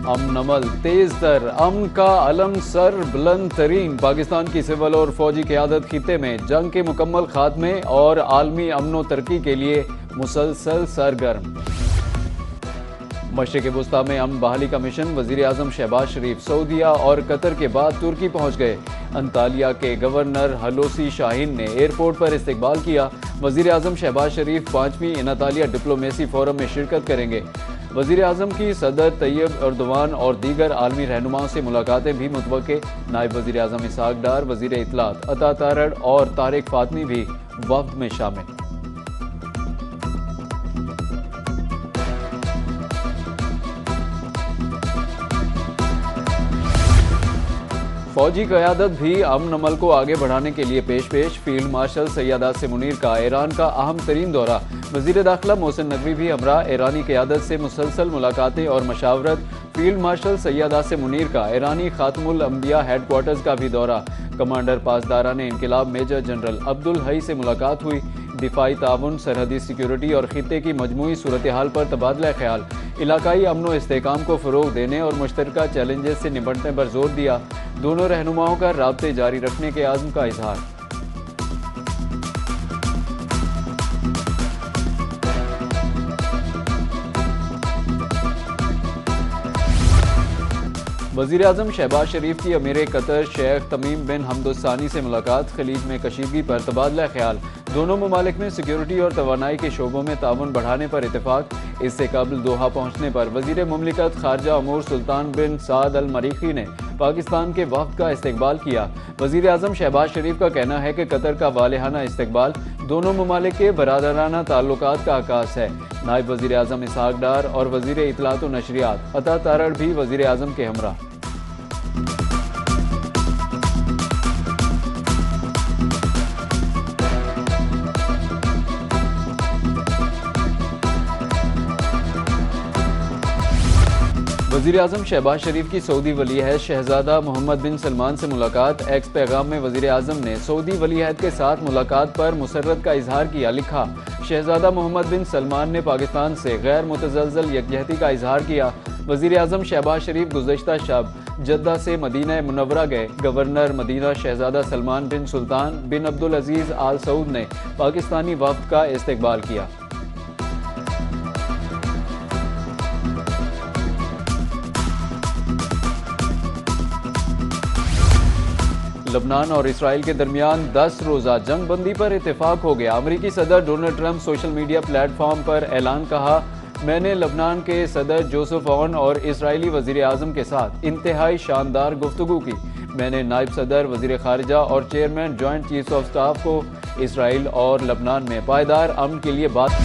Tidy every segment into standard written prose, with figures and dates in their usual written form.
अमन अमल तेज तर, अमन का अलम सर बुलंद तरीन। पाकिस्तान की सिविल और फौजी क़यादत खित्ते में जंग के मुकम्मल खात्मे और आलमी अमन व तरक्की के लिए मुसलसल सरगर्म। मशरिक़ वुस्ता में अमन बहाली का मिशन, वज़ीर आज़म शहबाज शरीफ सऊदीया और कतर के बाद तुर्की पहुँच गए। अंतालिया के गवर्नर हलोसी शाहीन ने एयरपोर्ट पर इस्तकबाल किया। वज़ीर आज़म शहबाज शरीफ 5वीं अंतालिया डिप्लोमेसी फोरम में शिरकत करेंगे। वज़ीर आज़म की सदर तैयब एर्दोगान और दीगर आलमी रहनुमाओं से मुलाकातें भी मुतवक्के। नायब वज़ीर आज़म इसहाक डार, वज़ीर इत्तलात अता तारड़ और तारिक फातमी भी वफ्द में शामिल। फौजी क़यादत भी अमन अमल को आगे बढ़ाने के लिए पेश फील्ड मार्शल सैयद आसिम मुनीर का ईरान का अहम तरीन दौरा। वज़ीर दाखिला मोहसिन नकवी भी हमरा ईरानी क़यादत से मुसलसल मुलाकातें और मशावरत। फील्ड मार्शल सैयद आसिम मुनीर का ईरानी खातमुल अंबिया हेडक्वार्टर्स का भी दौरा। कमांडर पासदारान इंक़िलाब मेजर जनरल अब्दुल हई से मुलाकात हुई। दिफाई ताउन, सरहदी सिक्योरिटी और खित्ते की मजमूई सूरत हाल पर तबादला ख्याल। इलाकाई अमन व इस्तेहकाम को फ़रोग़ देने और मुश्तरका चैलेंजेस से निपटने पर जोर दिया। दोनों रहनुमाओं का राब्ते जारी रखने के आज़म का इजहार। वज़ीर आज़म शहबाज शरीफ की अमीर कतर शेख तमीम बिन हमदुस्सानी से मुलाकात, खलीज में कशीदगी पर तबादला ख्याल। दोनों ममालिक में सिक्योरिटी और तवानाई के शोबों में ताउन बढ़ाने पर इत्तेफाक। इससे कबल दोहा पहुँचने पर वज़ीर मुमलिकत खारजा अमूर सुल्तान बिन साद अल मरीखी ने पाकिस्तान के वफ़द का इस्तकबाल किया। वज़ीर आज़म शहबाज शरीफ का कहना है कि कतर का वालिहाना इस्तकबाल दोनों ममालिक के बरादराना ताल्लुकात का आकाश है। नायब वज़ीर आज़म इसहाक डार और वज़ीर इत्तलात व नशरियात अता तारड़ भी वज़ीर आज़म के हमरा। वज़ीर आज़म शहबाज शरीफ की सऊदी वलीअहद शहजादा मोहम्मद बिन सलमान से मुलाकात। एक्स पैगाम में वज़ीर आज़म ने सऊदी वलीअहद के साथ मुलाकात पर मुसर्रत का इजहार किया। लिखा, शहजादा मोहम्मद बिन सलमान ने पाकिस्तान से गैर मुतज़लज़ल यकजहती का इजहार किया। वज़ीर आज़म शहबाज शरीफ गुज़श्ता शब जद्दा से मदीना मुनव्वरा गए। गवर्नर मदीना शहजादा सलमान बिन सुल्तान बिन अब्दुल अजीज़ आल सऊद ने पाकिस्तानी वफ़द का इस्तकबाल किया। लबनान और इसराइल के दरमियान 10 रोज़ा जंग बंदी पर इत्तेफाक हो गया। अमरीकी सदर Donald Trump social media platform पर ऐलान, कहा, मैंने लबनान के सदर जोसेफ औन और इसराइली वज़ीर आज़म के साथ इंतहाई शानदार गुफ्तगू की। मैंने नायब सदर, वज़ीर खारजा और chairman joint chiefs of staff को इसराइल और लबनान में पायदार अमन के लिए बात।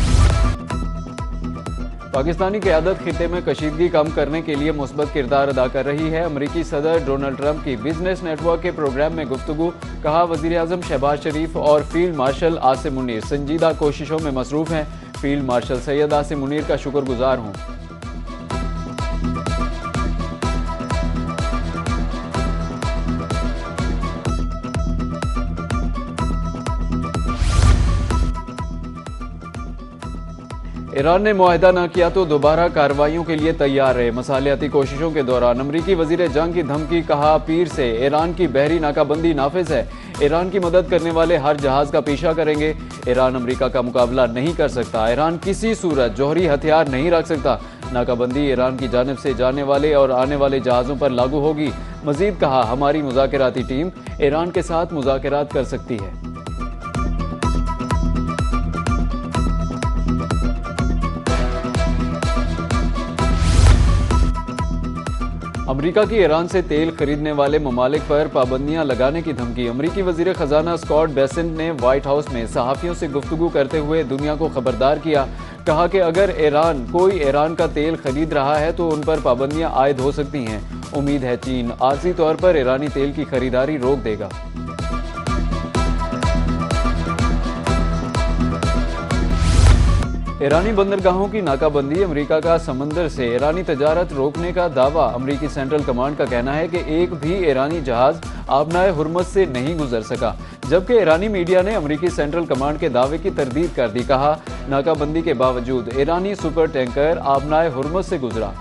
पाकिस्तानी क़यादत खित्ते में कशीदगी कम करने के लिए मुस्बत किरदार अदा कर रही है। अमरीकी सदर डोनाल्ड ट्रंप की बिजनेस नेटवर्क के प्रोग्राम में गुफ्तगू, कहा, वज़ीर आज़म शहबाज शरीफ और फील्ड मार्शल आसिम मुनीर संजीदा कोशिशों में मसरूफ़ हैं। फील्ड मार्शल सैयद आसिम मुनीर का शुक्रगुजार हूँ। ईरान ने मुआहदा न किया तो दोबारा कार्रवाइयों के लिए तैयार रहे। मसालियाती कोशिशों के दौरान अमरीकी वज़ीर जंग की धमकी, कहा, पीर से ईरान की बहरी नाकाबंदी नाफिज है। ईरान की मदद करने वाले हर जहाज का पीछा करेंगे। ईरान अमरीका का मुकाबला नहीं कर सकता। ईरान किसी सूरत जौहरी हथियार नहीं रख सकता। नाकाबंदी ईरान की जानिब से जाने वाले और आने वाले जहाज़ों पर लागू होगी। मजीद कहा, हमारी मुज़ाकराती टीम ईरान के साथ मुज़ाकरात कर सकती है। अमरीका की ईरान से तेल खरीदने वाले ममालिक पर पाबंदियां लगाने की धमकी। अमरीकी वज़ीर ख़जाना स्कॉट बेसेंट ने व्हाइट हाउस में सहाफ़ियों से गुफ्तगू करते हुए दुनिया को खबरदार किया। कहा कि अगर कोई ईरान का तेल खरीद रहा है तो उन पर पाबंदियां आयद हो सकती हैं। उम्मीद है चीन आर्जी तौर पर ईरानी तेल की खरीदारी रोक देगा। ईरानी बंदरगाहों की नाकाबंदी, अमेरिका का समंदर से ईरानी तजारत रोकने का दावा। अमेरिकी सेंट्रल कमांड का कहना है कि एक भी ईरानी जहाज आबनाए हुर्मुज़ से नहीं गुजर सका, जबकि ईरानी मीडिया ने अमेरिकी सेंट्रल कमांड के दावे की तरदीद कर दी। कहा, नाकाबंदी के बावजूद ईरानी सुपर टैंकर आबनाए हुर्मुज़ से गुजरा।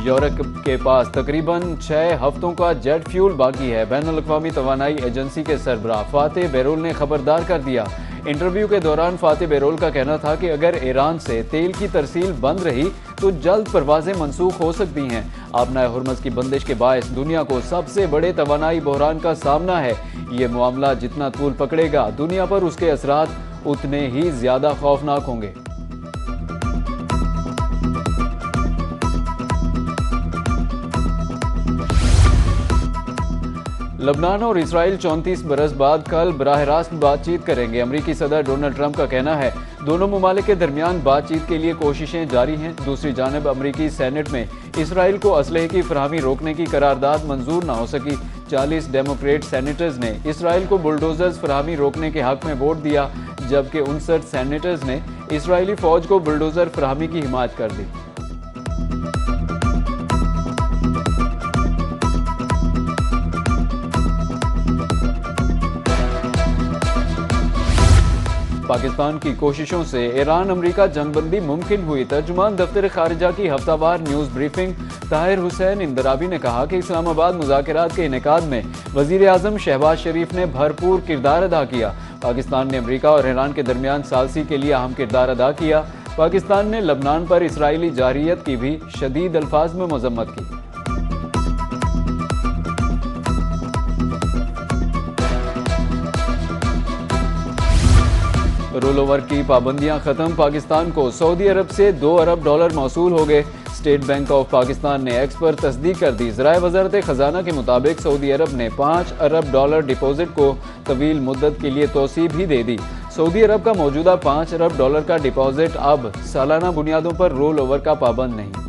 यूरोप के पास तकरीबन 6 हफ्तों का जेट फ्यूल बाकी है। बैनुल-अक़वामी तवानाई एजेंसी के सरबराह फातेह बेरोल ने खबरदार कर दिया। इंटरव्यू के दौरान फातेह बेरोल का कहना था कि अगर ईरान से तेल की तरसील बंद रही तो जल्द परवाजें मंसूख हो सकती हैं। आबनाए हुर्मुज़ की बंदिश के बायस दुनिया को सबसे बड़े तवानाई बहरान का सामना है। ये मामला जितना तूल पकड़ेगा, दुनिया पर उसके असरात उतने ही ज्यादा खौफनाक होंगे। लबनान और इसराइल 34 बरस बाद कल बराह रास्त बातचीत करेंगे। अमरीकी सदर डोनाल्ड ट्रंप का कहना है दोनों ममालिक के दरमियान बातचीत के लिए कोशिशें जारी हैं। दूसरी जानब अमरीकी सेनेट में इसराइल को असलहे की फराहमी रोकने की करारदाद मंजूर न हो सकी। 40 डेमोक्रेट सेनेटर्स ने इसराइल को बुलडोजर्स फराहमी रोकने के हक में वोट दिया, जबकि 59 सेनेटर्स ने इसराइली फौज को बुलडोजर फराहमी की हिमायत कर दी। पाकिस्तान की कोशिशों से ईरान अमरीका जंगबंदी मुमकिन हुई। तर्जुमान दफ्तर खारिजा की हफ्तावार न्यूज़ ब्रीफिंग ताहिर हुसैन इंदराबी ने कहा कि इस्लामाबाद मुज़ाकरात के इनेकाद में वज़ीर आज़म शहबाज शरीफ ने भरपूर किरदार अदा किया। पाकिस्तान ने अमरीका और ईरान के दरमियान सालसी के लिए अहम किरदार अदा किया। पाकिस्तान ने लबनान पर इसराइली जारियत की भी शदीद अल्फाज में मजम्मत की। रोल ओवर की पाबंदियां खत्म। पाकिस्तान को सऊदी अरब से $2 अरब मौसूल हो गए। स्टेट बैंक ऑफ पाकिस्तान ने एक्स पर तस्दीक कर दी। ज़राए वज़ारत खजाना के मुताबिक सऊदी अरब ने $5 अरब डिपॉजिट को तवील मुद्दत के लिए तोसी भी दे दी। सऊदी अरब का मौजूदा $5 अरब का डिपॉजिट अब सालाना बुनियादों पर रोल ओवर का पाबंद नहीं।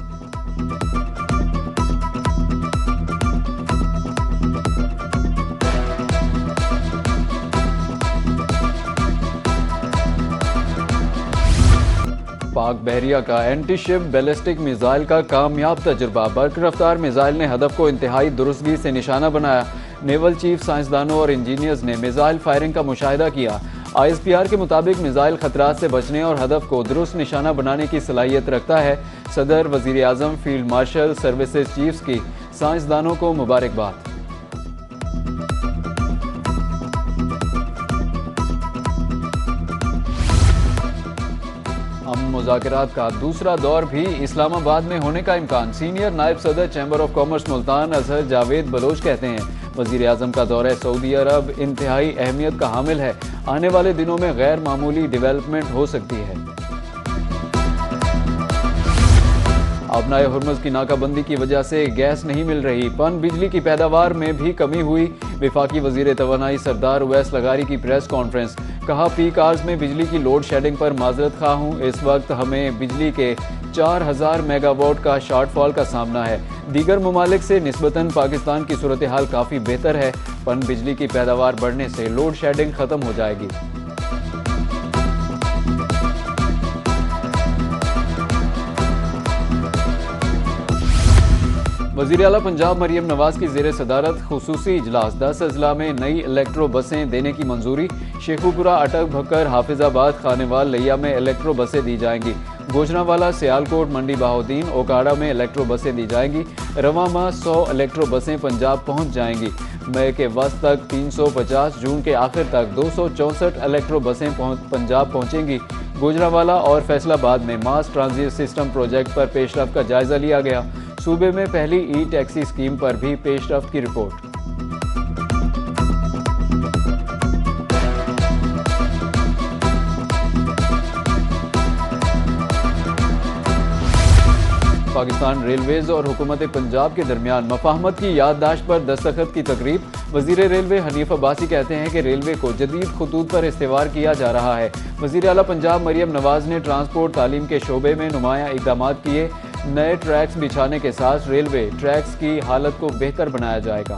पाक बहरिया का एंटी शिप बैलिस्टिक मिसाइल का कामयाब तजुर्बा। बर्क रफ्तार मिसाइल ने हदफ को इंतहाई दुरुस्तगी से निशाना बनाया। नेवल चीफ साइंसदानों और इंजीनियर्स ने मिसाइल फायरिंग का मुशाहिदा किया। ISPR के मुताबिक मिसाइल खतरात से बचने और हदफ को दुरुस्त निशाना बनाने की सलाहियत रखता है। सदर, वजीर आज़म, फील्ड मार्शल, सर्विसेज चीफ्स की साइंसदानों को मुबारकबाद। मुज़ाकरात का दूसरा दौर भी इस्लामाबाद में होने का इम्कान। सीनियर नायब सदर chamber of commerce Multan Azhar Javed Baloch कहते हैं वज़ीर आज़म का दौरा सऊदी अरब इंतहाई अहमियत का हामिल है। आने वाले दिनों में गैर मामूली डेवलपमेंट हो सकती है। आबनाए हुर्मुज़ की नाकाबंदी की वजह से गैस नहीं मिल रही। पन बिजली की पैदावार में भी कमी हुई। विफाकी वज़ीर तवानाई सरदार उवैस लगारी की प्रेस कॉन्फ्रेंस। कहा पीक आवर्स में बिजली की लोड शेडिंग पर माजरत खा हूँ। इस वक्त हमें बिजली के 4000 मेगावाट का शॉर्टफॉल का सामना है। दीगर ममालिक से निस्बतन पाकिस्तान की सूरत हाल काफ़ी बेहतर है। पन बिजली की पैदावार बढ़ने से लोड शेडिंग ख़त्म हो जाएगी। वज़ीर आला पंजाब मरियम नवाज की ज़ेर सदारत खुसूसी इजलास। 10 अजला में नई इलेक्ट्रो बसें देने की मंजूरी। शेखुपुरा, अटक भक्कर, हाफिजाबाद, खानेवाल, लिया में इलेक्ट्रो बसें दी जाएंगी। गोजरावाला, सियालकोट, मंडी बहाउद्दीन, ओकाड़ा में इलेक्ट्रो बसें दी जाएंगी। रवा माह 100 इलेक्ट्रो बसें पंजाब पहुँच जाएंगी। मई के वस्त तक 350, जून के आखिर तक 264 इलेक्ट्रो बसें पंजाब पहुँचेंगी। गोजरावाला और फैसलाबाद में मास ट्रांजिट सिस्टम प्रोजेक्ट पर पेशरफ्त का जायजा लिया गया। सूबे में पहली ई-टैक्सी स्कीम पर भी पेशरफ्त की रिपोर्ट। पाकिस्तान रेलवेज और हुकूमत पंजाब के दरमियान मफाहमत की याददाश्त पर दस्तखत की तकरीब। वजीर रेलवे हनीफ अब्बासी कहते हैं कि रेलवे को जदीद खतूत पर इस्तेवार किया जा रहा है। वजीर आला पंजाब मरियम नवाज ने ट्रांसपोर्ट तालीम के शोबे में नुमाया इकदाम किए। नए ट्रैक्स बिछाने के साथ रेलवे ट्रैक्स की हालत को बेहतर बनाया जाएगा।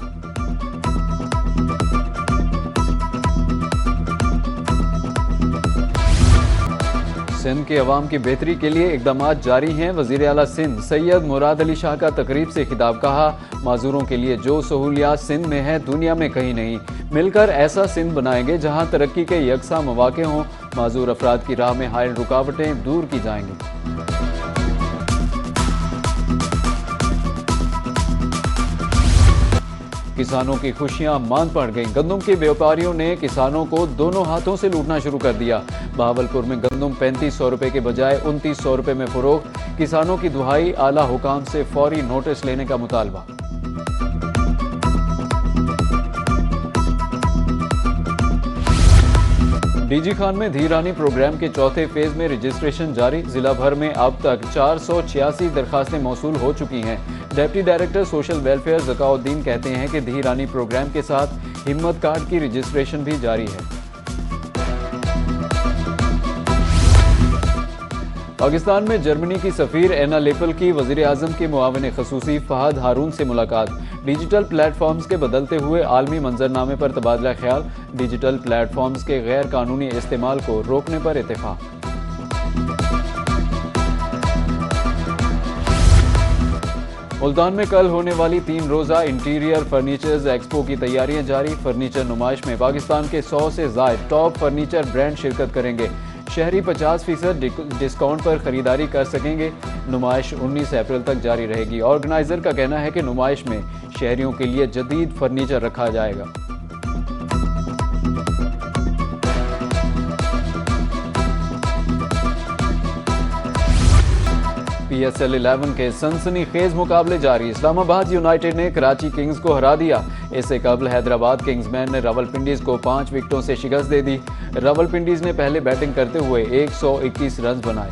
सिंध के अवाम की बेहतरी के लिए इकदाम जारी हैं। वज़ीर आला सिंध सैयद मुराद अली शाह का तकरीब से खिताब। कहा माजूरों के लिए जो सहूलियात सिंध में है दुनिया में कहीं नहीं। मिलकर ऐसा सिंध बनाएंगे जहां तरक्की के यकसा मौके हों। माजूर अफराद की राह में हायल रुकावटें दूर की जाएंगी। किसानों की खुशियां मांद पड़ गईं। गंदम के व्यापारियों ने किसानों को दोनों हाथों से लूटना शुरू कर दिया। बहावलपुर में गंदम 3500 रुपए के बजाय 2900 रुपए में फरोख्त। किसानों की दुहाई, आला हुकाम से फौरी नोटिस लेने का मुतालबा। डीजी खान में धीरानी प्रोग्राम के चौथे फेज में रजिस्ट्रेशन जारी। जिला भर में अब तक 486 दरखास्तें मौसूल हो चुकी हैं। Deputy director social welfare Zakauddin कहते हैं कि धीरानी प्रोग्राम के साथ हिम्मत कार्ड की रजिस्ट्रेशन भी जारी है। पाकिस्तान में जर्मनी की सफीर एना लेपल की वज़ीर आज़म के मुआविन ख़ुसूसी फ़हद हारून से मुलाकात। डिजिटल प्लेटफॉर्म्स के बदलते हुए आलमी मंजरनामे पर तबादला ख्याल। डिजिटल प्लेटफॉर्म्स के गैर कानूनी इस्तेमाल को रोकने पर इत्तेफाक। मुल्तान में कल होने वाली 3 रोज़ा इंटीरियर फर्नीचर्स एक्सपो की तैयारियां जारी। फर्नीचर नुमाइश में पाकिस्तान के 100 से ज़ायद टॉप फर्नीचर ब्रांड शिरकत करेंगे। शहरी 50% डिस्काउंट पर खरीदारी कर सकेंगे। नुमाइश 19 अप्रैल तक जारी रहेगी। ऑर्गेनाइजर का कहना है कि नुमाइश में शहरियों के लिए जदीद फर्नीचर रखा जाएगा। PSL 11 के सनसनीखेज मुकाबले जारी। इस्लामाबाद यूनाइटेड ने कराची किंग्स को हरा दिया। इससे कबल हैदराबाद किंग्समैन ने रावलपिंडीज को 5 विकेटों से शिकस्त दे दी। रावलपिंडीज ने पहले बैटिंग करते हुए 121 रन बनाए।